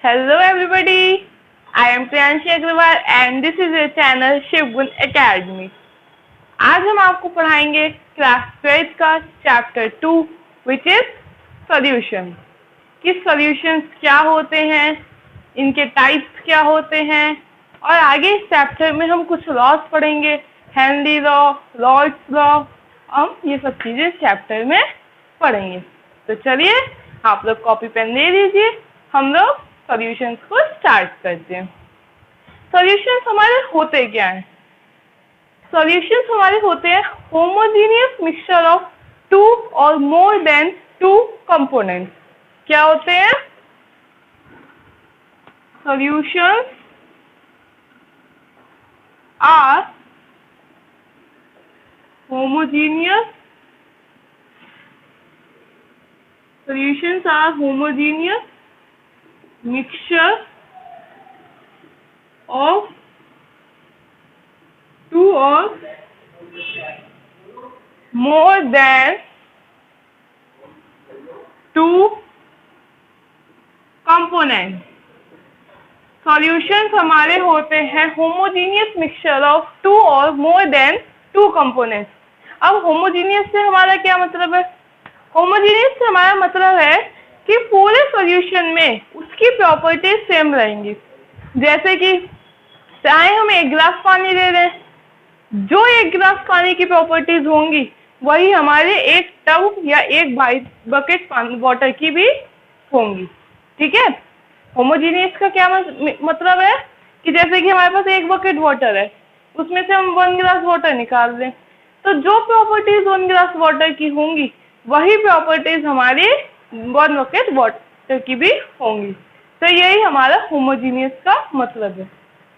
Hello everybody, I am Priyanshi Agrawal and this is your channel शिवगुण Academy। आज हम आपको पढ़ाएंगे क्लास 12 का चैप्टर 2 विच इज सॉल्यूशन। कि सॉल्यूशंस क्या होते हैं, इनके टाइप्स क्या होते हैं, और आगे इस चैप्टर में हम कुछ लॉज पढ़ेंगे, हेनरी लॉ, लॉर्ड्स लॉ, हम ये सब चीजें इस चैप्टर में पढ़ेंगे। तो चलिए आप लोग कॉपी पेन ले लीजिए, हम लोग सॉल्यूशंस को स्टार्ट करते हैं। सॉल्यूशंस हमारे होते क्या हैं? सॉल्यूशंस हमारे होते हैं homogeneous mixture of two or more than two components. क्या होते हैं? Solutions are homogeneous mixture of two or more than two components। Solutions हमारे होते हैं homogeneous mixture of two or more than two components. अब होमोजीनियस से हमारा क्या मतलब है? होमोजीनियस से हमारा मतलब है कि पूरे सॉल्यूशन में उसकी प्रॉपर्टीज सेम रहेंगी। जैसे कि चाहे हम एक गिलास पानी ले रहे हैं, जो एक गिलास पानी की प्रॉपर्टीज होंगी वही हमारे एक टब या एक बकेट वाटर की भी होंगी। ठीक है, होमोजीनियस का क्या मतलब है कि जैसे कि हमारे पास एक बकेट वाटर है, उसमें से हम 1 गिलास वाटर निकाल दें, तो जो प्रॉपर्टीज 1 गिलास वाटर की होंगी वही प्रॉपर्टीज हमारी 1 बकेट वाटर की भी होंगी। तो यही हमारा होमोजीनियस का मतलब है।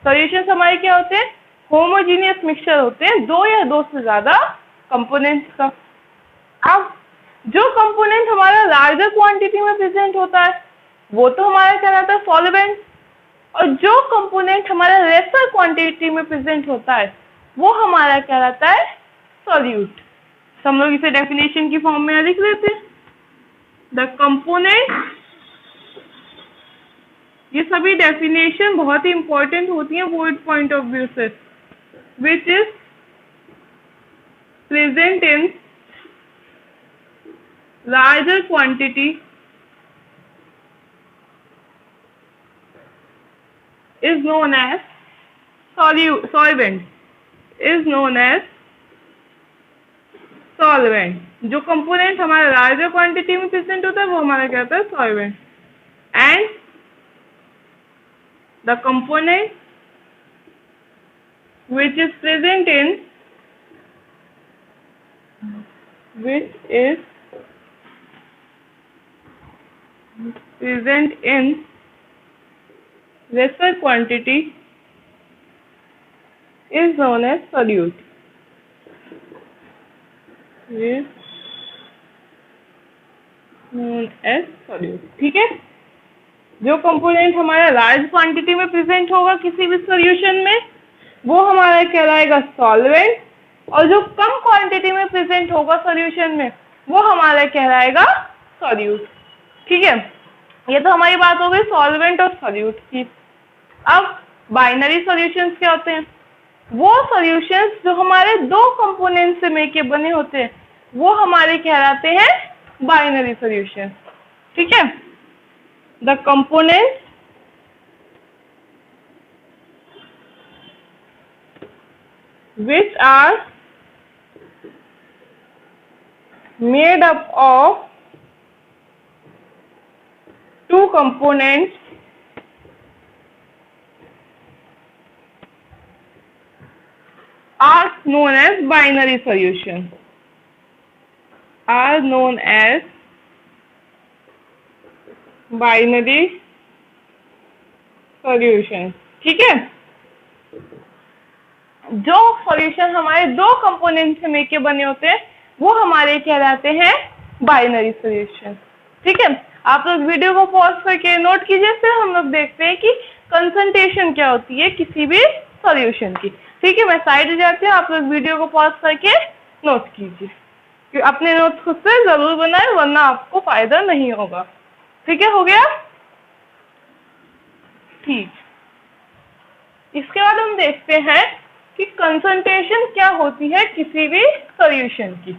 सॉल्यूशंस हमारे क्या होते हैं? होमोजीनियस मिक्सचर होते हैं दो या दो से ज्यादा कंपोनेंट्स का। अब जो कंपोनेंट हमारा लार्जर क्वांटिटी में प्रेजेंट होता है वो तो हमारा कहलाता है सॉल्वेंट, और जो कंपोनेंट हमारा लेसर क्वांटिटी में प्रेजेंट होता है वो हमारा कहलाता है सॉल्यूट। हम लोग इसे डेफिनेशन की फॉर्म में लिख लेते हैं। द कंपोनेंट, ये सभी डेफिनेशन बहुत ही इंपॉर्टेंट होती हैं वर्ड पॉइंट ऑफ व्यू से, which is present in larger quantity is known as solvent, is known as solvent। जो कंपोनेंट हमारा लार्जर क्वांटिटी में प्रेजेंट होता है वो हमारा क्या होता है? Solvent. And the component which is present in lesser quantity is known as solute। is known as solute। ठीक है, जो कंपोनेंट हमारा लार्ज क्वांटिटी में प्रेजेंट होगा किसी भी सॉल्यूशन में वो हमारा कहलाएगा सॉल्वेंट, और जो कम क्वांटिटी में प्रेजेंट होगा सॉल्यूशन में वो हमारा कहलाएगा सॉल्यूट। ठीक है, ये तो हमारी बात हो गई सॉल्वेंट और सॉल्यूट की। अब बाइनरी सॉल्यूशंस क्या होते हैं? वो सॉल्यूशंस जो हमारे दो कंपोनेंट से मिलके बने होते हैं वो हमारे कहलाते हैं बाइनरी सॉल्यूशंस। ठीक है, the component which are made up of two components are known as binary solution, are known as binary solution। ठीक है, जो सॉल्यूशन हमारे दो कंपोनेंट से मिलके बने होते हैं वो हमारे कहलाते हैं बाइनरी सॉल्यूशन। ठीक है, आप लोग वीडियो को पॉज करके नोट कीजिए, फिर हम लोग देखते हैं कि कंसंट्रेशन क्या होती है किसी भी सॉल्यूशन की। ठीक है, मैं साइड जाती हूँ, आप लोग वीडियो को पॉज करके नोट कीजिए। अपने नोट्स खुद से जरूर बनाए वरना आपको फायदा नहीं होगा। ठीक है, हो गया? हीट। इसके बाद हम देखते हैं कि कंसंट्रेशन क्या होती है किसी भी सॉल्यूशन की।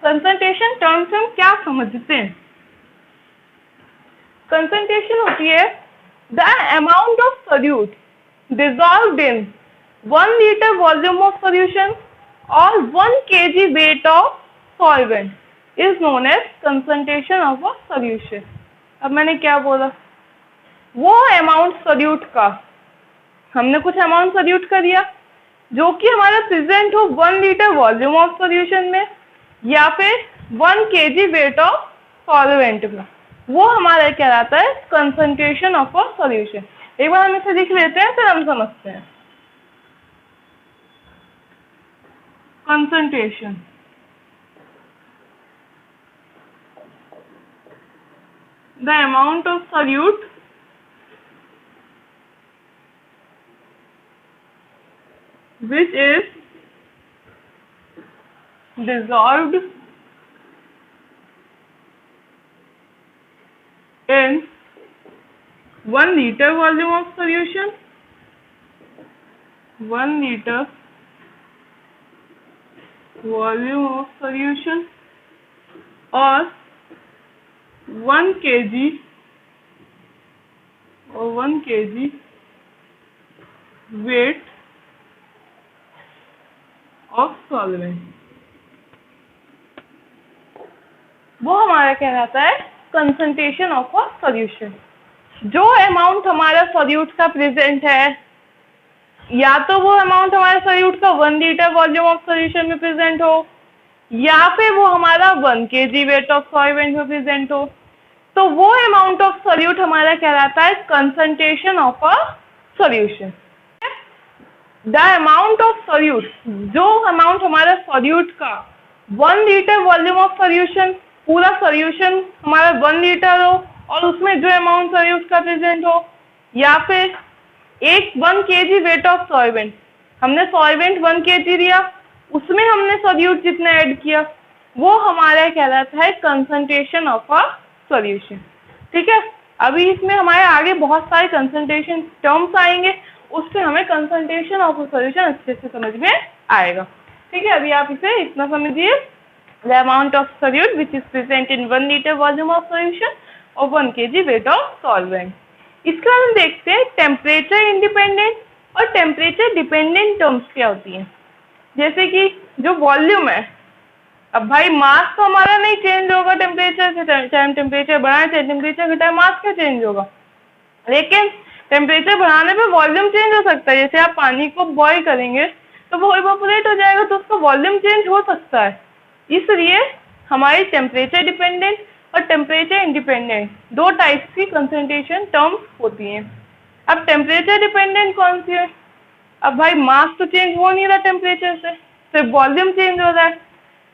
कंसंट्रेशन टर्म से हम क्या समझते हैं? कंसंट्रेशन होती है the amount of solute dissolved in 1 liter volume of solution or 1 kg weight of solvent is known as concentration of a solution। अब मैंने क्या बोला? वो अमाउंट सोल्यूट का, हमने कुछ अमाउंट सोल्यूट का दिया जो कि हमारा प्रेजेंट हो 1 लीटर वॉल्यूम ऑफ सॉल्यूशन में या फिर 1 केजी वेट ऑफ सॉल्वेंट में, वो हमारा कहलाता है कंसंट्रेशन ऑफ अ सॉल्यूशन। एक बार हम इसे लिख लेते हैं फिर हम समझते हैं। Concentration the amount of solute which is dissolved in 1 liter volume of solution, 1 liter volume of solution or 1 kg weight of solvent, वो हमारा कहलाता है कंसंट्रेशन ऑफ अ सॉल्यूशन। जो अमाउंट हमारा सॉल्यूट का प्रेजेंट है, या तो वो अमाउंट हमारे सॉल्यूट का 1 लीटर वॉल्यूम ऑफ सॉल्यूशन में प्रेजेंट हो या फिर वो हमारा 1 केजी वेट ऑफ सॉल्वेंट में प्रेजेंट हो, तो वो अमाउंट ऑफ सॉल्यूट हमारा कहलाता है concentration of a solution. The amount of solute, जो अमाउंट हमारा सोल्यूट का 1 लीटर वॉल्यूम ऑफ सोल्यूशन, पूरा सोल्यूशन हमारा 1 लीटर हो और उसमें जो अमाउंट सोल्यूट का प्रेजेंट हो, या फिर 1 केजी वेट ऑफ सॉल्वेंट, हमने सॉल्वेंट 1 केजी दिया, उसमें हमने सोल्यूट जितना ऐड किया, वो हमारा कहलाता है कंसंट्रेशन ऑफ अ सॉल्यूशन। ठीक है, अभी इसमें हमारे आगे बहुत सारे कंसंट्रेशन टर्म्स आएंगे, उससे हमें कंसंट्रेशन ऑफ सॉल्यूशन अच्छे से समझ में आएगा। ठीक है, अभी आप इसे इतना समझिए, the amount of solute which is present in 1 litre volume of solution और 1 केजी वेट ऑफ सॉल्वेंट। इसके बाद हम देखते हैं टेम्परेचर इंडिपेंडेंट और टेम्परेचर डिपेंडेंट टर्म्स क्या होती हैं। जैसे कि जो वॉल्यूम है, अब भाई मास तो हमारा नहीं चेंज होगा टेम्परेचर से, चाहे हम टेम्परेचर बढ़ाएं चाहे टेम्परेचर घटाएं, मास क्या चेंज होगा, लेकिन टेम्परेचर बढ़ाने पे वॉल्यूम चेंज हो सकता है। जैसे आप पानी को बॉईल करेंगे तो वो इवोपोरेट हो जाएगा, तो उसका वॉल्यूम चेंज हो सकता है। इसलिए हमारी टेम्परेचर डिपेंडेंट और टेम्परेचर इंडिपेंडेंट दो टाइप्स की कंसंट्रेशन टर्म्स होती हैं। अब टेम्परेचर डिपेंडेंट कौन सी है? अब भाई मास तो चेंज हो नहीं रहा टेम्परेचर से, सिर्फ वॉल्यूम चेंज हो रहा है।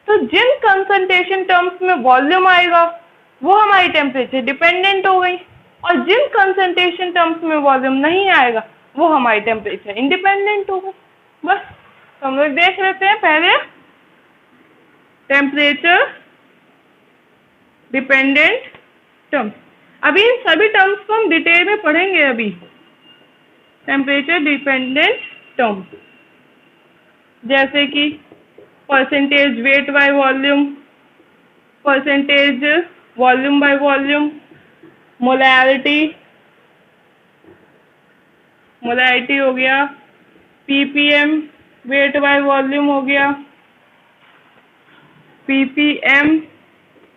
तो जिन कंसंट्रेशन टर्म्स में वॉल्यूम आएगा वो हमारी टेम्परेचर डिपेंडेंट हो गई, और जिन कंसंट्रेशन टर्म्स में वॉल्यूम नहीं आएगा वो हमारी टेम्परेचर इंडिपेंडेंट होगा। बस तो हम लोग देख लेते हैं पहले टेम्परेचर डिपेंडेंट टर्म्स। अभी इन सभी टर्म्स को हम डिटेल में पढ़ेंगे। अभी टेम्परेचर डिपेंडेंट टर्म्स जैसे कि percentage weight by volume, percentage volume by volume, molarity हो गया, ppm वेट बाय वॉल्यूम हो गया, ppm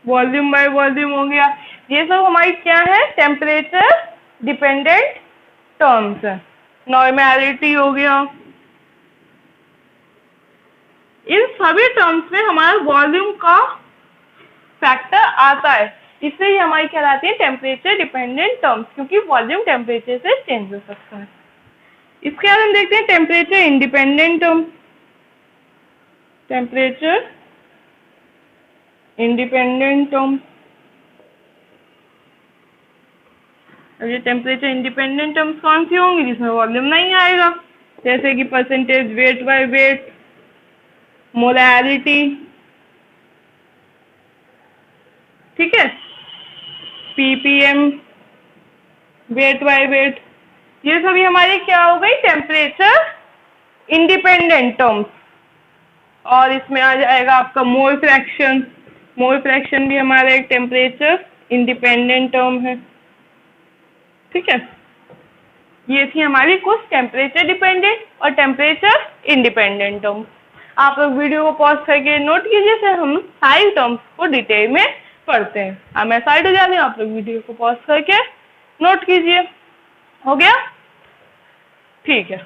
वॉल्यूम बाय वॉल्यूम हो गया। ये सब हमारी क्या है? टेम्परेचर डिपेंडेंट टर्म्स है। नॉर्मैलिटी हो गया। इन सभी टर्म्स में हमारा वॉल्यूम का फैक्टर आता है, इसलिए हमारी कहलाती है टेम्परेचर डिपेंडेंट टर्म्स, क्योंकि वॉल्यूम टेम्परेचर से चेंज हो सकता है। इसके बाद हम देखते हैं temperature independent term. Temperature independent term, अब ये टेम्परेचर इंडिपेंडेंट टर्म्स कौन सी होंगी? जिसमें वॉल्यूम नहीं आएगा, जैसे कि percentage weight by wait, molarity, ठीक है, ppm वेट बाय वेट, ये सभी हमारी क्या हो गई, टेम्परेचर इंडिपेंडेंट टर्म्स। और इसमें आ जाएगा आपका मोल फ्रैक्शन। मोल फ्रैक्शन भी हमारा एक टेम्परेचर इंडिपेंडेंट टर्म है। ठीक है, ये थी हमारी कुछ टेम्परेचर डिपेंडेंट और टेम्परेचर इंडिपेंडेंट टर्म्स। आप लोग वीडियो को पॉज करके नोट कीजिए, फिर हम सारी टर्म्स को डिटेल में पढ़ते हैं। अब मैं साइड हो जा रही हूँ, आप लोग वीडियो को पॉज करके नोट कीजिए। हो गया? ठीक है।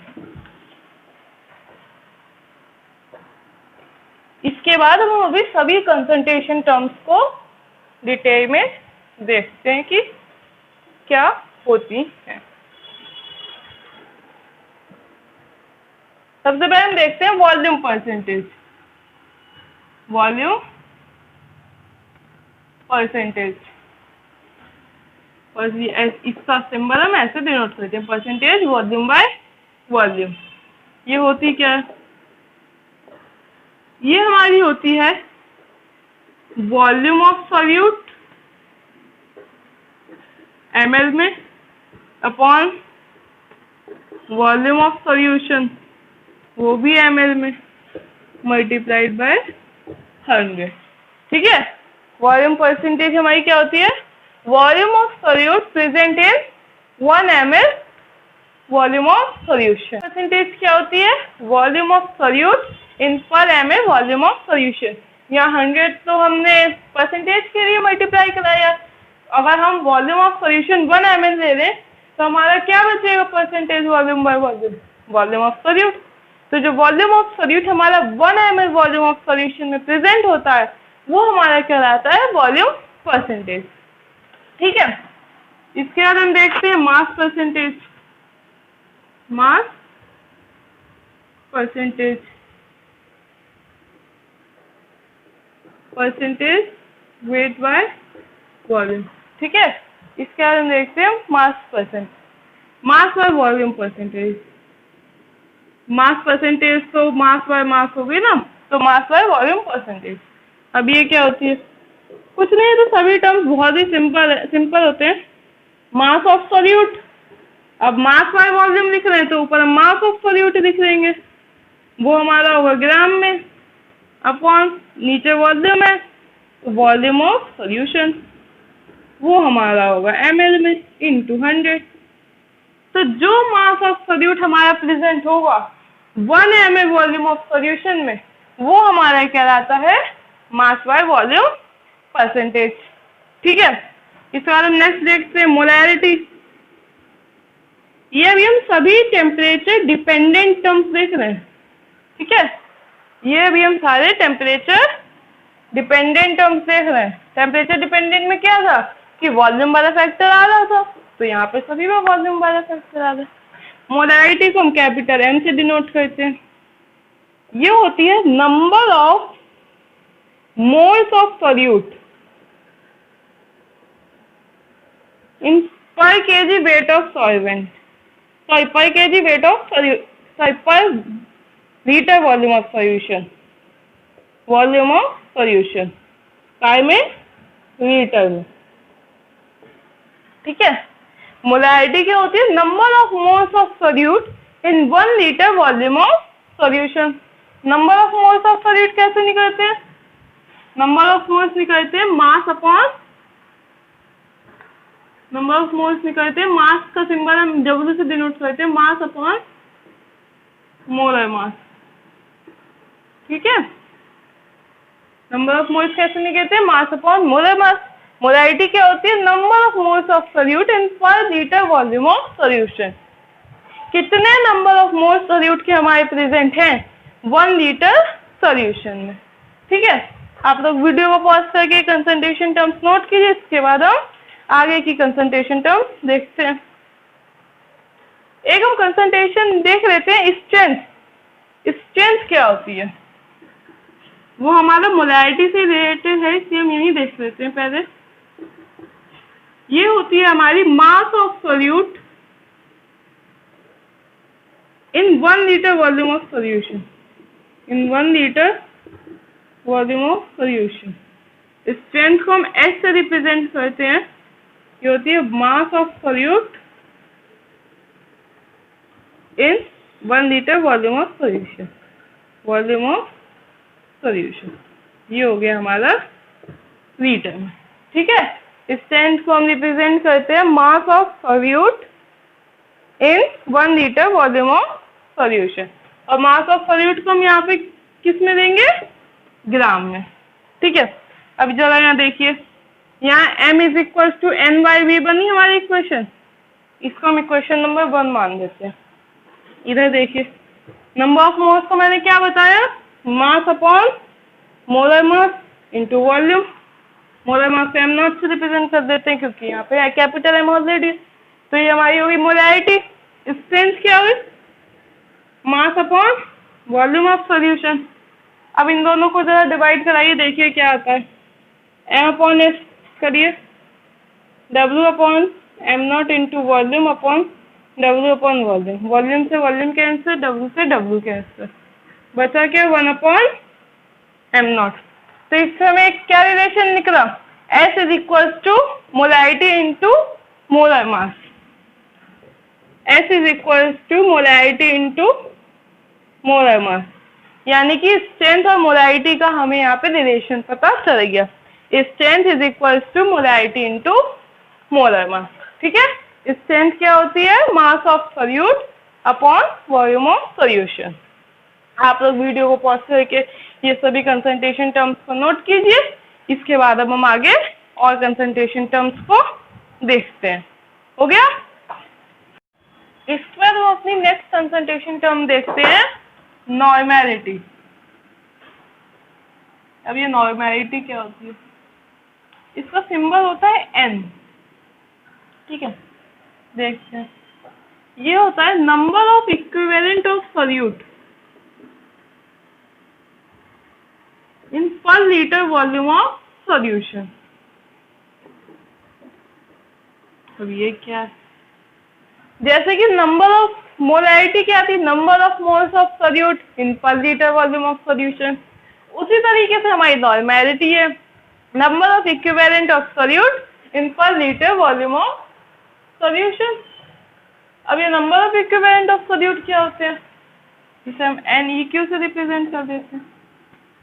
इसके बाद हम अभी सभी कंसंट्रेशन टर्म्स को डिटेल में देखते हैं कि क्या होती है। सबसे पहले हम देखते हैं वॉल्यूम परसेंटेज। वॉल्यूम परसेंटेज, और इसका सिंबल हम ऐसे डिनोट करते हैं, परसेंटेज वॉल्यूम बाय वॉल्यूम। ये होती क्या है? ये हमारी होती है वॉल्यूम ऑफ सॉल्यूट ml में अपॉन वॉल्यूम ऑफ सॉल्यूशन, वो भी ml में, मल्टीप्लाइड बाय 100। ठीक है, वॉल्यूम परसेंटेज हमारी क्या होती है? Volume of solute present in 1 ml volume of solution. Percentage क्या होती है? वॉल्यूम ऑफ सॉल्यूट इन पर ml वॉल्यूम ऑफ सॉल्यूशन। यहाँ 100 तो हमने परसेंटेज के लिए मल्टीप्लाई कराया। अगर हम वॉल्यूम ऑफ सॉल्यूशन 1 ml ले लें तो हमारा क्या बचेगा? Percentage volume by volume, volume of solute. तो जो वॉल्यूम ऑफ सॉल्यूट हमारा 1 ml वॉल्यूम ऑफ सॉल्यूशन में प्रेजेंट होता है, वो हमारा कहलाता है वॉल्यूम परसेंटेज। ठीक है, इसके बाद हम देखते हैं mass percentage. Mass percentage, percentage weight by volume. ठीक है, इसके बाद हम देखते हैं मास percent, mass by volume percentage. Mass percentage तो मास बाय मास हो गई ना, तो मास बाय वॉल्यूम परसेंटेज। अब ये क्या होती है? कुछ नहीं, तो सभी टर्म्स बहुत ही सिंपल होते हैं। मास ऑफ सॉल्यूट, अब मास बाय वॉल्यूम लिख रहे हैं तो ऊपर हम मास ऑफ सॉल्यूट लिख देंगे, वो हमारा होगा ग्राम में, अपॉन नीचे वॉल्यूम है, वॉल्यूम ऑफ सॉल्यूशन वो हमारा होगा ml में इंटू 100। तो जो मास ऑफ सॉल्यूट हमारा प्रेजेंट होगा 1 ml वॉल्यूम ऑफ सॉल्यूशन में, वो हमारा कहलाता है मास बाय वॉल्यूम परसेंटेज। ठीक है, इसके बाद हम नेक्स्ट देखते हैं मोलैरिटी। ये अभी हम सभी टेम्परेचर डिपेंडेंट टर्म्स देख रहे हैं। ठीक है, ये अभी हम सारे टेम्परेचर डिपेंडेंट टर्म्स देख रहे हैं। टेम्परेचर डिपेंडेंट में क्या था कि वॉल्यूम वाला फैक्टर आ रहा था, तो यहाँ पे सभी में वॉल्यूम वाला फैक्टर आ रहा है। मोलैरिटी को हम कैपिटल M से डिनोट करते हैं। ये होती है number of moles of solute in per KG weight of solvent, sorry per KG weight of solute, sorry per litre volume of solution, volume of solution काय में, लीटर में। ठीक है, मोलैरिटी क्या होती है? Number of moles of solute in 1 litre volume of solution. Number of moles of solute कैसे निकलते हैं? नंबर ऑफ मोल्स निकलते हैं mass upon, number of moles निकलते हैं, मास का सिंबल हम W से डिनोट करते हैं, मास अपॉन मोलर मास। ठीक है, नंबर ऑफ मोल्स कैसे निकलते हैं? मास अपॉन मोलर मास। मोलैरिटी क्या होती है? Number of moles of solute in पर लीटर वॉल्यूम ऑफ सॉल्यूशन। कितने नंबर ऑफ मोल्स सॉल्यूट के हमारे प्रेजेंट हैं 1 लीटर सॉल्यूशन में। ठीक है, आप लोग वीडियो को पॉज करके कंसंट्रेशन टर्म्स नोट कीजिए, इसके बाद हम आगे की कंसंट्रेशन टर्म्स देखते हैं। एक हम कंसंट्रेशन देख लेते हैं स्ट्रेंथ। स्ट्रेंथ क्या होती है? वो हमारा मोलैरिटी से रिलेटेड है, इसलिए हम यही देख लेते हैं पहले। ये होती है हमारी मास of solute in 1 litre volume of solution, in 1 litre volume of solution. Strength को हम S से रिप्रेजेंट करते हैं। ये होती है mass of solute in 1 litre volume of solution. Volume of solution ये हो गया हमारा लीटर में। ठीक है, स्ट्रेंथ को हम रिप्रेजेंट करते हैं मास of solute in 1 litre volume of solution. और मास ऑफ सॉल्यूट को हम यहाँ पे किस में देंगे? ग्राम में। ठीक है, अब जरा यहाँ देखिए, यहाँ m is equal to n by V बनी हमारी इक्वेशन। इसको हम इक्वेशन नंबर 1 मान देते हैं। इधर देखिए, नंबर ऑफ मोल्स को मैंने क्या बताया? मास upon molar mass into volume. Molar mass को m नॉट से रिप्रेजेंट कर देते हैं क्योंकि यहाँ पे कैपिटल M ऑलरेडी। तो ये हमारी होगी मोलैरिटी। स्ट्रेंथ क्या हुई? Mass upon volume of solution. अब इन दोनों को जरा डिवाइड कराइए, देखिए क्या आता है। m अपॉन s करिए, w upon m not into volume upon w upon volume. Volume से वॉल्यूम कैंसिल, w से w कैंसिल, बचा क्या? 1 अपॉन m नॉट। तो इससे हमें क्या रिलेशन निकला? S is equal to molarity into molar mass. S is equal to molarity into molar mass, यानी कि स्ट्रेंथ और मोलैरिटी का हमें यहाँ पे रिलेशन पता चल गया। Strength is equal to molarity into molar mass. ठीक है, स्ट्रेंथ क्या होती है? Mass of solute upon volume of solution. आप लोग वीडियो को पॉज करके ये सभी कंसंट्रेशन टर्म्स को नोट कीजिए। इसके बाद अब हम आगे और कंसंट्रेशन टर्म्स को देखते हैं। हो गया? इसके बाद हम अपनी नेक्स्ट कंसंट्रेशन टर्म देखते हैं, नॉर्मैलिटी। अब ये नॉर्मैलिटी क्या होती है? इसका सिंबल होता है n। ठीक है, देखते हैं। ये होता है number of equivalent of solute in पर लीटर वॉल्यूम ऑफ सॉल्यूशन। अब ये क्या है? जैसे कि नंबर ऑफ मोलैरिटी क्या थी? Number of moles of solute in पर लीटर वॉल्यूम ऑफ सॉल्यूशन। उसी तरीके से हमारी नॉर्मैलिटी है, number of equivalent of solute in पर लीटर वॉल्यूम ऑफ सॉल्यूशन। अब ये number of equivalent of solute क्या होते हैं? जिसे हम NEQ से रिप्रेजेंट कर देते हैं।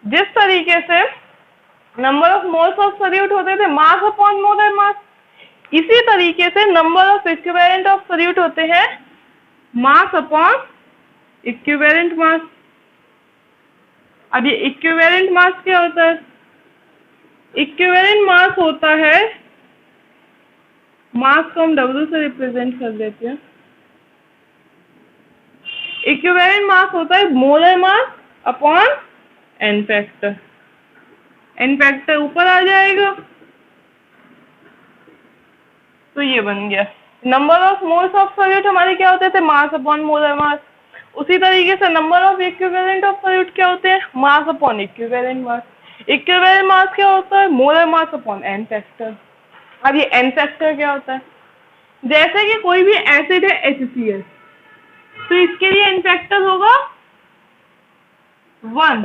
जिस तरीके से number of moles of solute होते थे मास अपॉन मोलर मास, इसी तरीके से number of equivalent of solute होते हैं मास अपॉन इक्विवेलेंट मास। अब ये इक्विवेलेंट मास क्या होता है? इक्विवेलेंट मास होता है, मास को हम W से रिप्रेजेंट कर देते हैं। इक्विवेलेंट मास होता है molar mass upon n factor. n factor ऊपर आ जाएगा, तो ये बन गया। Number of moles of solute हमारे क्या होते थे? मास अपॉन मोलर मास। उसी तरीके से number of equivalent of solute क्या होते हैं? Mass upon equivalent mass. Equivalent mass क्या होता है? Molar mass upon n factor. अब ये n फैक्टर क्या होता है? जैसे कि कोई भी एसिड है HCl, तो इसके लिए n फैक्टर होगा 1।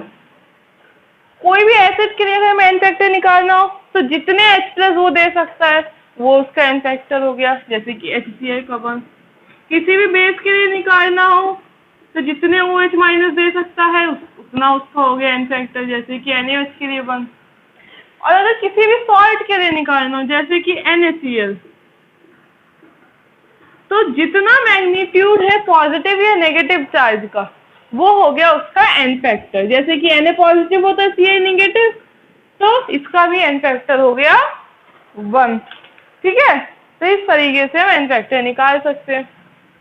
कोई भी एसिड के लिए अगर हमें n फैक्टर निकालना हो तो जितने H+ वो दे सकता है वो उसका n फैक्टर हो गया। जैसे कि HCl का 1। किसी भी बेस के लिए निकालना हो तो जितने OH- दे सकता है उतना उसका हो गया n फैक्टर। जैसे कि NaOH के लिए 1। और अगर किसी भी सॉल्ट के लिए निकालना हो जैसे कि NaCl, तो जितना मैग्नीट्यूड है पॉजिटिव या नेगेटिव चार्ज का वो हो गया उसका n फैक्टर। जैसे कि Na पॉजिटिव होता है, Ci नेगेटिव, तो इसका भी n फैक्टर हो गया 1। ठीक है, तो इस तरीके से हम n फैक्टर निकाल सकते हैं।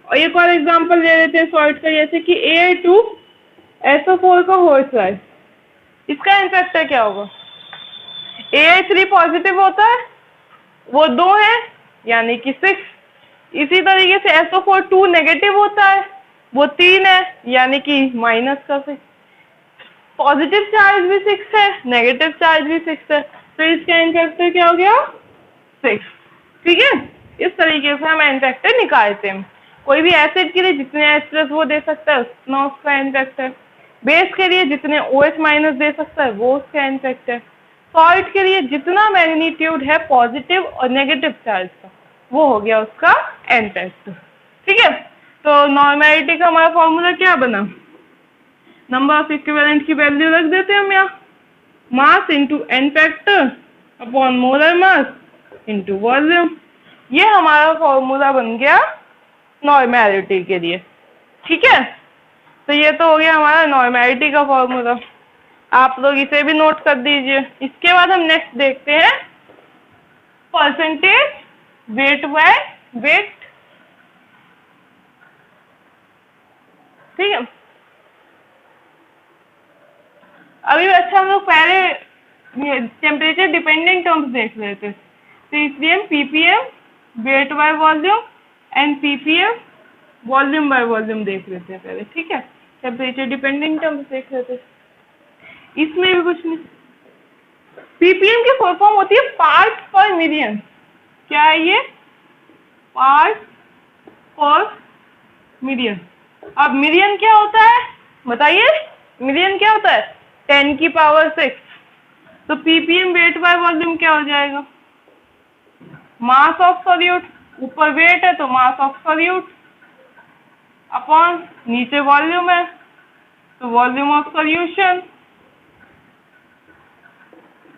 और एक और एग्जांपल ले लेते हैं सॉल्ट का, जैसे कि Al2SO4 का होल ट्राई। इसका n फैक्टर क्या होगा? Al3 पॉजिटिव होता है, वो 2 है यानी कि 6। इसी तरीके से SO4 2 नेगेटिव होता है, वो 3 है यानी कि -6। पॉजिटिव चार्ज भी 6 है, नेगेटिव चार्ज भी 6 है, तो इसका n फैक्टर क्या हो गया? 6। ठीक है, इस तरीके से हम n फैक्टर निकालते हैं। कोई भी एसिड के लिए जितने H+ वो दे सकता है उतना उसका n फैक्टर। बेस के लिए जितने OH- दे सकता है वो उसका n फैक्टर। सॉल्ट के लिए जितना मैग्नीट्यूड है पॉजिटिव और नेगेटिव चार्ज का वो हो गया उसका n फैक्टर। ठीक है, तो नॉर्मेलिटी का हमारा फॉर्मूला क्या बना, नंबर ऑफ इक्विवेलेंट की वैल्यू रख देते हैं हम यहाँ, mass into N factor upon molar mass into volume. ये हमारा फॉर्मूला बन गया नॉर्मेलिटी के लिए। ठीक है, तो ये तो हो गया हमारा नॉर्मेलिटी का फॉर्मूला, आप लोग इसे भी नोट कर दीजिए। इसके बाद हम नेक्स्ट देखते हैं परसेंटेज वेट बाय वेट। ठीक है, अभी अच्छा हम लोग पहले टेम्परेचर डिपेंडेंट टर्म्स देख रहे थे, तो इसलिए हम ppm weight by volume and ppm volume by volume देख रहे थे पहले। ठीक है, टेम्परेचर डिपेंडेंट टर्म्स देख रहे थे, इसमें भी कुछ नहीं। पीपीएम की फुल फॉर्म होती है पार्ट्स पर मिलियन। क्या है ये, पार्ट्स पर मिलियन। अब मिलियन क्या होता है बताइए, मिलियन क्या होता है, 10 की पावर 6। तो पीपीएम वेट बाय वॉल्यूम क्या हो जाएगा, मास ऑफ सॉल्यूट, ऊपर वेट है तो मास ऑफ सॉल्यूट अपॉन नीचे वॉल्यूम है तो वॉल्यूम ऑफ सॉल्यूशन।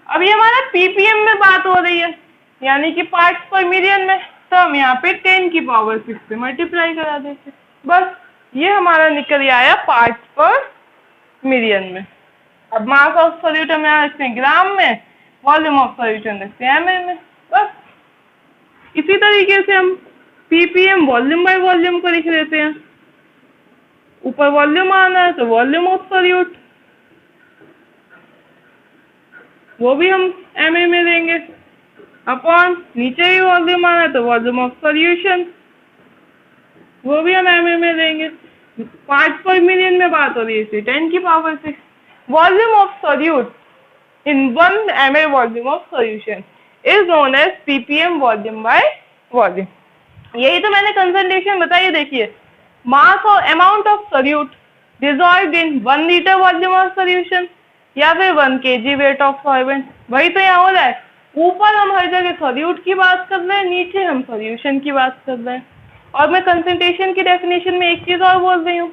अभी हमारा पीपीएम में बात हो रही है, यानी कि पार्ट्स पर मिलियन में, तो हम यहाँ पे 10 की पावर 6 से मल्टीप्लाई करा देते, बस ये हमारा निकल आया पार्ट्स पर मिलियन में। अब मास ऑफ सॉल्यूट हम यहाँ रखते हैं ग्राम में, वॉल्यूम ऑफ सॉल्यूशन रखते हैं एमएल में, बस इसी तरीके से हम पीपीएम वॉल्यूम बाय वॉल्यूम को लिख लेते हैं। ऊपर वॉल्यूम आना है तो वॉल्यूम ऑफ सॉल्यूट, वो भी हम एमए में लेंगे, अपॉन नीचे ही वॉल्यूम आना है तो वॉल्यूम ऑफ सॉल्यूशन, वो भी हम एमए में लेंगे। पार्ट्स पर मिलियन में बात हो रही है, 10 की power 6। Volume of solute in 1 ml volume of solution is known as ppm volume by volume. यही तो मैंने कंसंट्रेशन बताई, देखिए मास और amount of solute dissolved in 1 litre volume of solution या फिर 1 kg वेट ऑफ सॉल्वेंट। वही तो यहाँ हो रहा है, ऊपर हम हर जगह सॉल्यूट की बात कर रहे हैं, नीचे हम सॉल्यूशन की बात कर रहे हैं। और मैं कंसंट्रेशन की डेफिनेशन में एक चीज और बोल रही हूँ,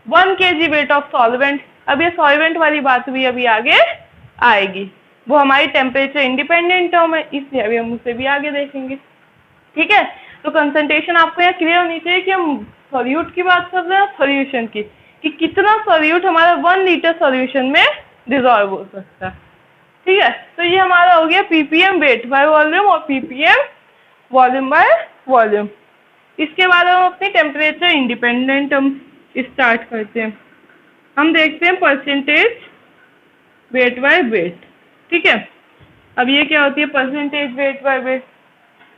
1 kg वेट ऑफ सॉल्वेंट। अब ये सॉल्वेंट वाली बात भी अभी आगे आएगी, वो हमारी टेम्परेचर इंडिपेंडेंट टर्म है, इसलिए अभी हम उसे भी आगे देखेंगे। ठीक है, तो कंसंट्रेशन आपको यहाँ क्लियर होनी चाहिए कि हम सॉल्यूट की बात कर रहे हैं, सॉल्यूशन की, कि कितना सॉल्यूट हमारा 1 लीटर सॉल्यूशन में डिसॉल्व हो सकता है। ठीक है, तो ये हमारा हो गया पीपीएम वेट बाय वॉल्यूम और पीपीएम वॉल्यूम बाय वॉल्यूम। इसके बाद हम अपनी टेम्परेचर इंडिपेंडेंट टर्म स्टार्ट करते हैं। हम देखते हैं परसेंटेज वेट बाय वेट। ठीक है, अब ये क्या होती है परसेंटेज वेट बाय वेट,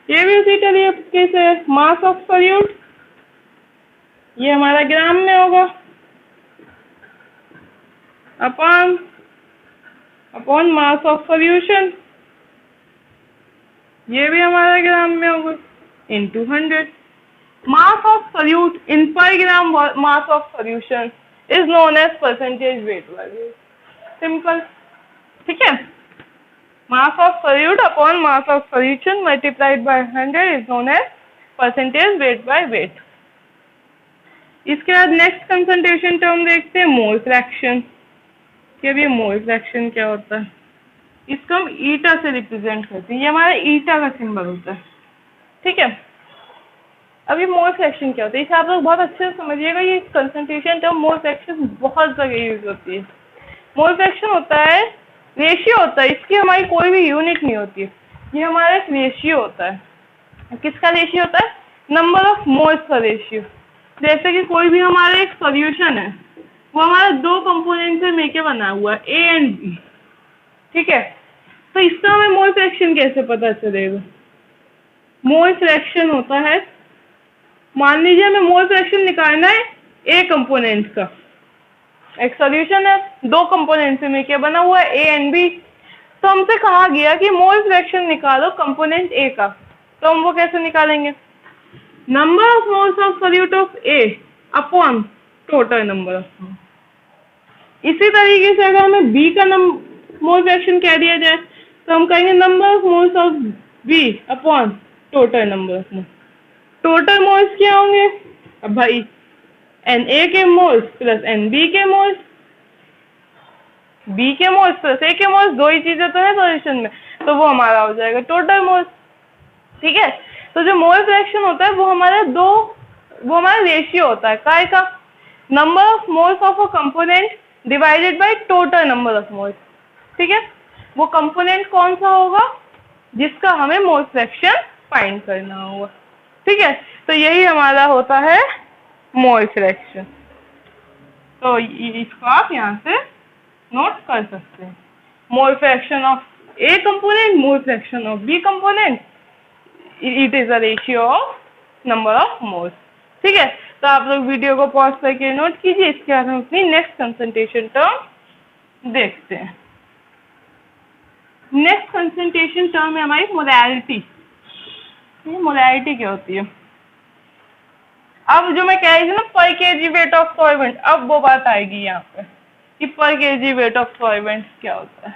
ये भी उसी तरीके से मास ऑफ सॉल्यूट, ये हमारा ग्राम में होगा, अपॉन मास ऑफ सॉल्यूशन, ये भी हमारा ग्राम में होगा, into 100। Mass of solute in per gram mass of solution is known as percentage weight by weight. Simple. ठीक है, mass of solute upon mass of solution multiplied by 100 is known as percentage weight by weight. इसके बाद next concentration term देखते हैं mole fraction. कि अभी mole fraction क्या होता है, इसको हम ईटा से रिप्रेजेंट करते हैं, ये हमारा ईटा का सिंबल होता है। ठीक है, अभी मोल फ्रैक्शन क्या होता है इसे आप लोग बहुत अच्छे से समझिएगा, ये कंसंट्रेशन टर्म मोल फ्रैक्शन बहुत जगह यूज होती है। मोल फ्रैक्शन होता है रेशियो होता है, इसकी हमारी कोई भी यूनिट नहीं होती है, ये हमारा एक रेशियो होता है। किसका रेशियो होता है, नंबर ऑफ मोल्स का रेशियो। जैसे कि कोई भी हमारा एक सॉल्यूशन है, वो हमारा 2 कंपोनेंट से मिलकर बना हुआ है, ए एंड बी। ठीक है, तो इसका हमें मोल फ्रैक्शन कैसे पता चलेगा, मोल फ्रैक्शन होता है, मान लीजिए हमें मोल फ्रैक्शन निकालना है ए कंपोनेंट का, एक सॉल्यूशन है 2 कंपोनेंट से मिलकर बना हुआ है ए एंड बी, तो हमसे कहा गया कि मोल फ्रैक्शन निकालो कंपोनेंट ए का, तो हम वो कैसे निकालेंगे, number of moles of solute of A upon total number of moles. इसी तरीके से अगर हमें बी का मोल फ्रैक्शन कह दिया जाए तो हम कहेंगे number of moles of B upon total number of moles. Total moles क्या होंगे, अब भाई Na के मोल्स प्लस Nb के मोल्स, B के मोल्स प्लस A के मोल्स, दो ही चीजें तो है सॉल्यूशन में, तो वो हमारा हो जाएगा टोटल मोल्स। ठीक है, तो जो मोल फ्रैक्शन होता है वो हमारा रेशियो होता है काय का, number of moles of a component divided by total number of moles. ठीक है, वो कंपोनेंट कौन सा होगा जिसका हमें मोल फ्रैक्शन फाइंड करना होगा। ठीक है, तो यही हमारा होता है मोल फ्रैक्शन। तो इसको आप यहाँ से नोट कर सकते हैं, mole fraction of A component, mole fraction of B component, it is a ratio of number of moles. ठीक है, तो आप लोग वीडियो को पॉज करके नोट कीजिए, इसके बाद हम अपनी नेक्स्ट कंसंट्रेशन टर्म देखते हैं। नेक्स्ट कंसंट्रेशन टर्म है हमारी मोलैरिटी। मोलैरिटी क्या होती है, अब जो मैं कह रही थी ना पर केजी वेट ऑफ सॉल्वेंट, अब वो बात आएगी यहाँ पे कि पर केजी वेट ऑफ सॉल्वेंट क्या होता है।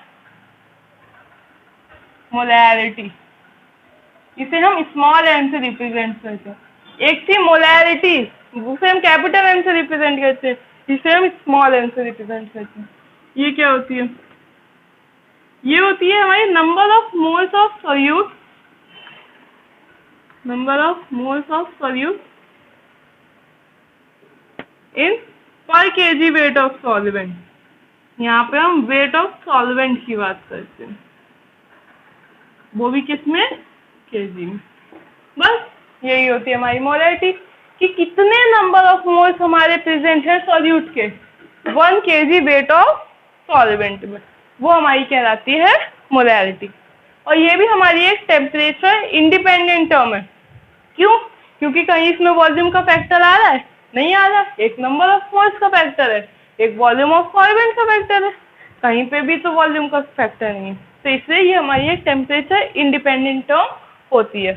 मोलैरिटी, इसे हम स्मॉल एम से रिप्रेजेंट करते हैं। एक थी मोलैरिटी, उसे हम कैपिटल एम से रिप्रेजेंट करते हैं, इसे हम स्मॉल एम से रिप्रेजेंट करते हैं। ये क्या होती है, ये होती है हमारी number of moles of solute, number of moles of solute in per KG weight of solvent. यहाँ पे हम वेट ऑफ सॉल्वेंट की बात करते हैं, वो भी किसमें, केजी में। बस यही होती है हमारी मोलैरिटी कि कितने नंबर ऑफ मोल्स हमारे प्रेजेंट है सॉल्यूट के 1 kg वेट ऑफ सॉल्वेंट में, वो हमारी कहलाती है मोलैरिटी। और ये भी हमारी एक टेम्परेचर इंडिपेंडेंट टर्म है। क्यों, क्योंकि कहीं इसमें वॉल्यूम का फैक्टर आ रहा है, नहीं आ रहा, एक नंबर ऑफ मोल्स का फैक्टर है, एक वॉल्यूम ऑफ सॉल्वेंट का फैक्टर है, कहीं पे भी तो वॉल्यूम का फैक्टर नहीं है, तो इसलिए ये हमारी एक टेम्परेचर इंडिपेंडेंट टर्म होती है।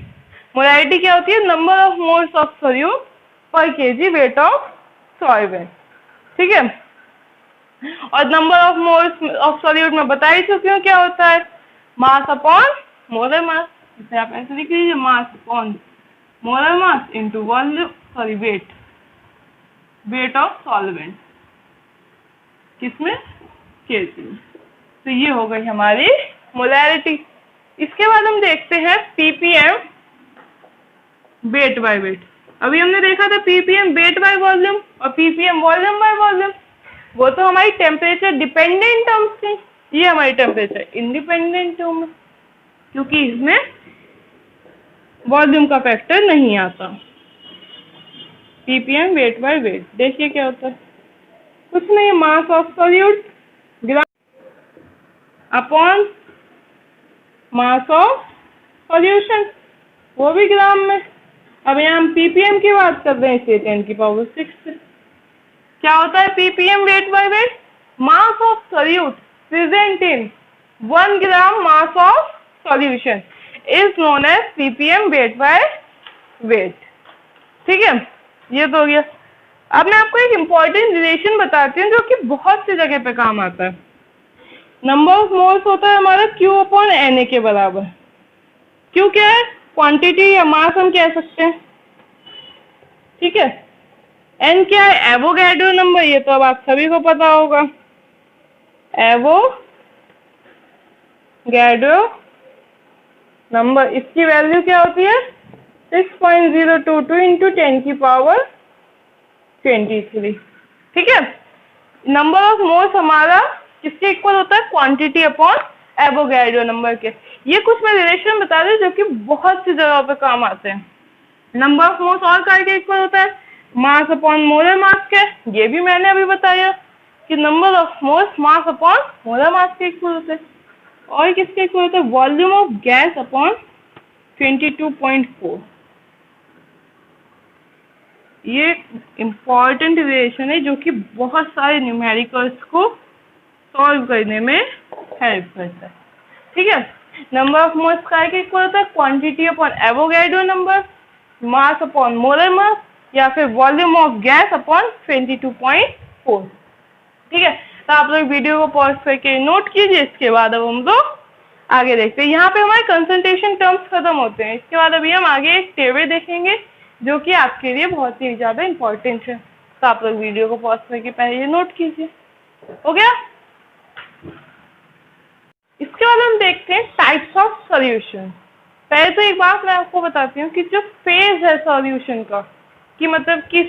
मोलैरिटी क्या होती है, number of moles of solute पर केजी वेट ऑफ सॉल्वेंट। ठीक है, और number of moles of solute में बता ही चुकी हूँ क्या होता है, मास अपॉन मोलर मास। इसे आप ऐसे लिख लीजिए, mass upon molar mass into volume, sorry weight, weight of solvent किसमें, केजी में। तो ये हो गई हमारी मोलैरिटी। इसके बाद हम देखते हैं पीपीएम वेट बाय वेट। अभी हमने देखा था पीपीएम वेट बाय वॉल्यूम और पीपीएम वॉल्यूम बाय वॉल्यूम, वो तो हमारी टेम्परेचर डिपेंडेंट टर्म्स थी, ये हमारी टेम्परेचर इंडिपेंडेंट टर्म है क्योंकि इसमें वॉल्यूम का फैक्टर नहीं आता। पीपीएम वेट बाय वेट, देखिए क्या होता है, कुछ नहीं, मास of solute gram upon mass of solution, वो भी ग्राम में। अब यहाँ हम पीपीएम की बात कर रहे हैं, इसे 10⁶ से। क्या होता है ppm weight by weight, mass of solute present in 1 gram mass of solution is known as ppm weight by weight. ठीक है, ये तो हो गया। अब मैं आपको एक इम्पॉर्टेंट रिलेशन बताती हूँ जो कि बहुत सी जगह पे काम आता है। नंबर ऑफ मोल्स होता है हमारा Q अपॉन Na के बराबर। Q क्या है, क्वांटिटी या मास हम कह सकते हैं। ठीक है, N क्या है, एवोगैड्रो नंबर, ये तो अब आप सभी को पता होगा, एवोगैड्रो नंबर, इसकी वैल्यू क्या होती है 6.022 इंटू 10⁻23। ठीक है, नंबर ऑफ मोल्स हमारा किसके इक्वल होता है, क्वांटिटी अपॉन एवोगैड्रो नंबर के। ये कुछ मैं रिलेशन बता दूं जो कि बहुत सी जगहों पे काम आते हैं। नंबर ऑफ मोल्स और करके इक्वल होता है मास अपॉन मोलर मास के, ये भी मैंने अभी बताया कि number of moles mass upon molar मास के इक्वल होते हैं। और किसके इक्वल होता है, वॉल्यूम ऑफ गैस अपॉन 22.4। ये इम्पॉर्टेंट रिलेशन है जो कि बहुत सारे न्यूमेरिकल्स को सॉल्व करने में हेल्प करता है। ठीक है, नंबर ऑफ मोल्स का इक्वल होता है क्वांटिटी अपॉन एवोगैड्रो नंबर, मास अपॉन मोलर मास, या फिर वॉल्यूम ऑफ गैस अपॉन 22.4। ठीक है, तो आप लोग वीडियो को पॉज करके नोट कीजिए। इसके बाद अब हम लोग आगे देखते हैं। यहाँ पे हमारे कंसंट्रेशन टर्म्स खत्म होते हैं। इसके बाद अभी हम आगे एक टेबल देखेंगे जो कि आपके लिए बहुत ही ज्यादा इम्पोर्टेंट है। तो आप लोग वीडियो को पॉज करके पहले ये नोट कीजिए। हो गया। इसके बाद हम देखते हैं टाइप्स ऑफ सॉल्यूशन। पहले तो एक बात मैं आपको बताती हूँ कि जो फेज है सॉल्यूशन का, कि मतलब कि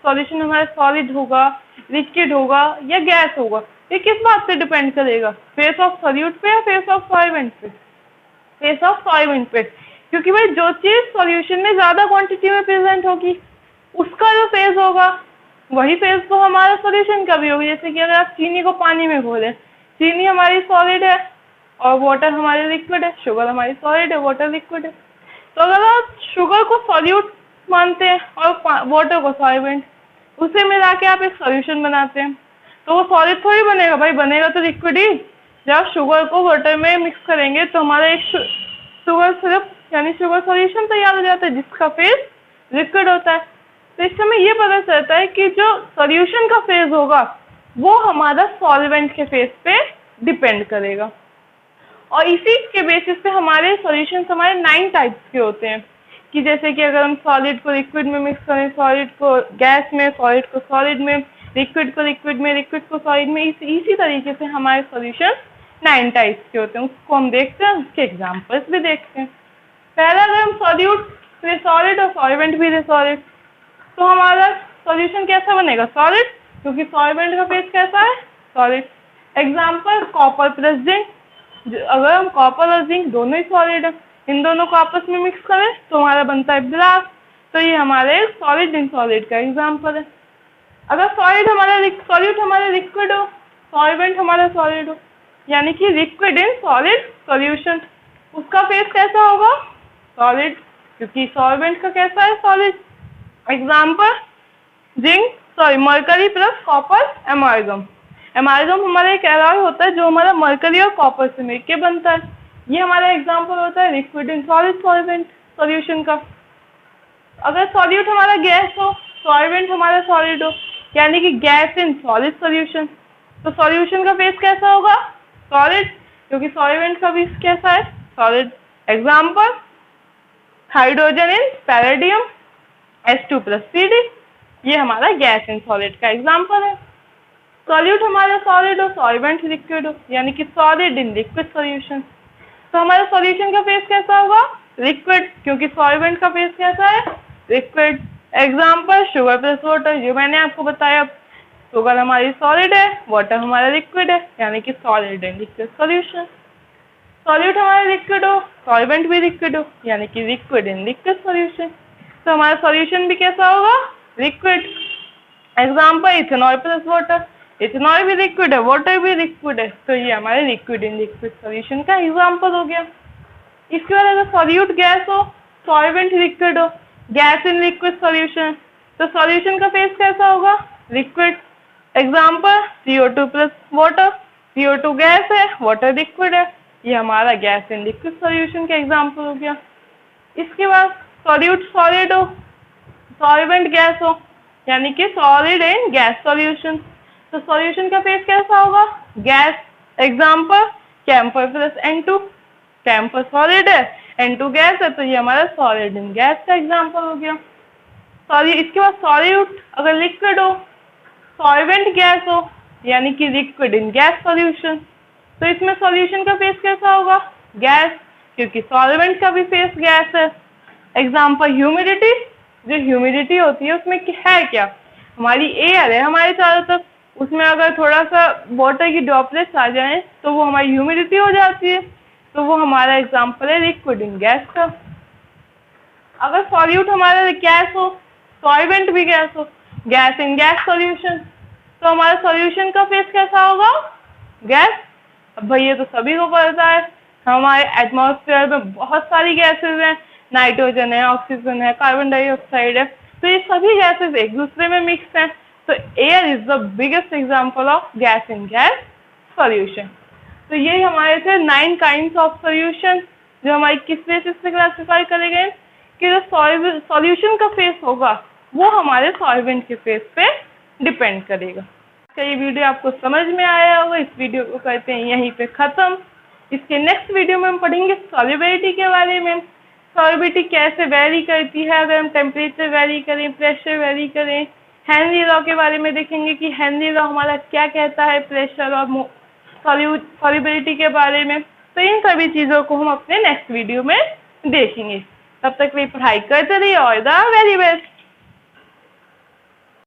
सॉल्यूशन हमारा सॉलिड होगा, लिक्विड होगा या गैस होगा, ये किस बात पे डिपेंड करेगा? फेस ऑफ सॉल्यूट पे या फेस ऑफ सॉल्वेंट पे? फेस ऑफ सॉल्वेंट पे, क्योंकि भाई जो चीज सॉल्यूशन में ज्यादा क्वांटिटी में प्रेजेंट होगी उसका जो फेज होगा वही फेज तो हमारा सॉल्यूशन का भी होगा। जैसे कि अगर आप चीनी को पानी में घोलें, चीनी हमारी सॉलिड है और वाटर हमारी लिक्विड है, शुगर हमारी सॉलिड है, वाटर लिक्विड है। तो अगर आप शुगर को सॉल्यूट मानते हैं और वाटर को सॉल्वेंट, उसे मिला के आप एक सॉल्यूशन बनाते हैं, तो वो सॉलिड थोड़ी बनेगा भाई, बनेगा तो लिक्विड ही। जब शुगर को वाटर में मिक्स करेंगे तो हमारा एक शुगर सिरप यानी शुगर सॉल्यूशन तैयार हो जाता है जिसका फेज लिक्विड होता है। तो इस समय ये पता चलता है कि जो सॉल्यूशन का फेज होगा वो हमारा सॉल्वेंट के फेज पे डिपेंड करेगा। और इसी के बेसिस पे हमारे सॉल्यूशंस हमारे 9 टाइप्स के होते हैं, कि जैसे कि अगर हम सॉलिड को लिक्विड में मिक्स करें, सॉलिड को गैस में, सॉलिड को सॉलिड में, लिक्विड को लिक्विड में, लिक्विड को सॉलिड में, इसी तरीके से हमारे सॉल्यूशन 9 टाइप्स के होते हैं। उसको हम देखते हैं, उसके एग्जाम्पल्स भी देखते हैं। पहला, अगर हम सॉल्यूट फिर सॉलिड और सॉल्वेंट भी सॉलिड, तो हमारा सॉल्यूशन कैसा बनेगा? सॉलिड, क्योंकि सॉल्वेंट का फेज कैसा है? Solid. Example, copper plus zinc. अगर हम कॉपर और जिंक दोनों ही सॉलिड है, इन दोनों को आपस में मिक्स करें तो हमारा बनता है ब्रास। तो ये हमारे सॉलिड इन सॉलिड का एग्जाम्पल है। अगर सॉल्यूट हमारा लिक्विड हो, सॉल्वेंट हमारा सॉलिड हो, यानी कि लिक्विड इन सॉलिड सॉल्यूशन, उसका फेज कैसा होगा? सॉलिड, क्योंकि सॉल्वेंट का कैसा है? Solid. Example, mercury plus copper amalgam. Amalgam हमारा एक एलॉय होता है जो हमारा मरकरी और कॉपर से मिलकर बनता है। ये हमारा एग्जाम्पल होता है liquid in solid solvent solution का। अगर सॉल्यूट हमारा गैस हो, सॉल्वेंट हमारा सॉलिड हो, यानी कि गैस इन सॉलिड सॉल्यूशन, तो सॉल्यूशन का फेज कैसा होगा? सॉलिड, क्योंकि सॉल्वेंट का भी कैसा है? Solid. Example, hydrogen in palladium H2+Cd, ये हमारा गैस इन सॉलिड का एग्जाम्पल है। सॉल्यूट हमारा सॉलिड हो, सॉल्वेंट लिक्विड हो, यानी कि सॉलिड इन लिक्विड सॉल्यूशन, तो हमारे सॉल्यूशन का फेज कैसा होगा? लिक्विड, क्योंकि सॉल्वेंट का फेज कैसा है? Liquid. Example, sugar plus water, जो मैंने आपको बताया, शुगर हमारी सॉलिड है, वाटर हमारा लिक्विड है, यानी कि solid in liquid solution. Solute हमारा लिक्विड हो, सॉल्वेंट भी लिक्विड हो, यानी कि लिक्विड इन लिक्विड सॉल्यूशन, तो हमारा सॉल्यूशन भी कैसा होगा? Liquid. Example, ethanol plus water, ethanol भी लिक्विड है, वाटर भी लिक्विड है, तो ये हमारे लिक्विड इन लिक्विड सॉल्यूशन का एग्जाम्पल हो गया। इसके बाद अगर सॉल्यूट गैस हो, सॉल्वेंट लिक्विड हो, गैस इन लिक्विड सॉल्यूशन, तो सॉल्यूशन का फेज कैसा होगा? Liquid. Example, CO2 plus water, CO2 gas है, वाटर लिक्विड है, ये हमारा गैस इन लिक्विड सॉल्यूशन का एग्जाम्पल हो गया। इसके बाद सॉल्यूट सॉलिड हो, सॉल्वेंट गैस हो, यानी कि सॉलिड इन गैस सॉल्यूशन, तो सॉल्यूशन का फेज कैसा होगा? Gas. Example, camphor plus N2, camphor solid है, N2 गैस है, तो ये हमारा सॉलिड इन गैस का एग्जाम्पल हो गया। इसके बाद सॉल्यूट अगर लिक्विड हो, सॉल्वेंट गैस हो, यानी कि लिक्विड इन गैस सॉल्यूशन, तो इसमें सॉल्यूशन का फेज कैसा होगा? गैस, क्योंकि सॉल्वेंट का भी फेज गैस है। एग्जाम्पल, ह्यूमिडिटी, जो ह्यूमिडिटी होती है उसमें है क्या? हमारी एयर है हमारे चारों तरफ, उसमें अगर थोड़ा सा वाटर की ड्रॉपलेट्स आ जाए तो वो हमारी ह्यूमिडिटी हो जाती है, तो वो हमारा एग्जाम्पल है लिक्विड इन गैस का। अगर सॉल्यूट हमारा गैस हो, सॉल्वेंट भी गैस हो, गैस इन गैस सॉल्यूशन, तो हमारा सॉल्यूशन का फेज कैसा होगा? गैस। अब भाई ये तो सभी को पता है, हमारे एटमॉस्फेयर में बहुत सारी गैसेज हैं, नाइट्रोजन है, ऑक्सीजन है, कार्बन डाइऑक्साइड है, तो ये सभी गैसेज एक दूसरे में मिक्स हैं, तो air is the biggest example of gas in gas solution. तो ये हमारे थे 9 काइंड्स ऑफ सॉल्यूशन, जो हमारी किस बेसिस पे क्लासिफाई करे गए कि जो सॉल्यूशन का फेस होगा वो हमारे सॉल्वेंट के फेस पे डिपेंड करेगा। क्या ये वीडियो आपको समझ में आया होगा? इस वीडियो को करते हैं यहीं पे खत्म। इसके नेक्स्ट वीडियो में हम पढ़ेंगे सॉल्युबिलिटी के बारे में। सॉल्युबिलिटी कैसे वेरी करती है, अगर हम टेम्परेचर वेरी करें, प्रेशर वेरी करें, हेनरी लॉ के बारे में देखेंगे कि हेनरी लॉ हमारा क्या कहता है प्रेशर और सॉल्युबिलिटी के बारे में। तो इन सभी चीज़ों को हम अपने नेक्स्ट वीडियो में देखेंगे। तब तक के लिए पढ़ाई करते रहिए। All the very best.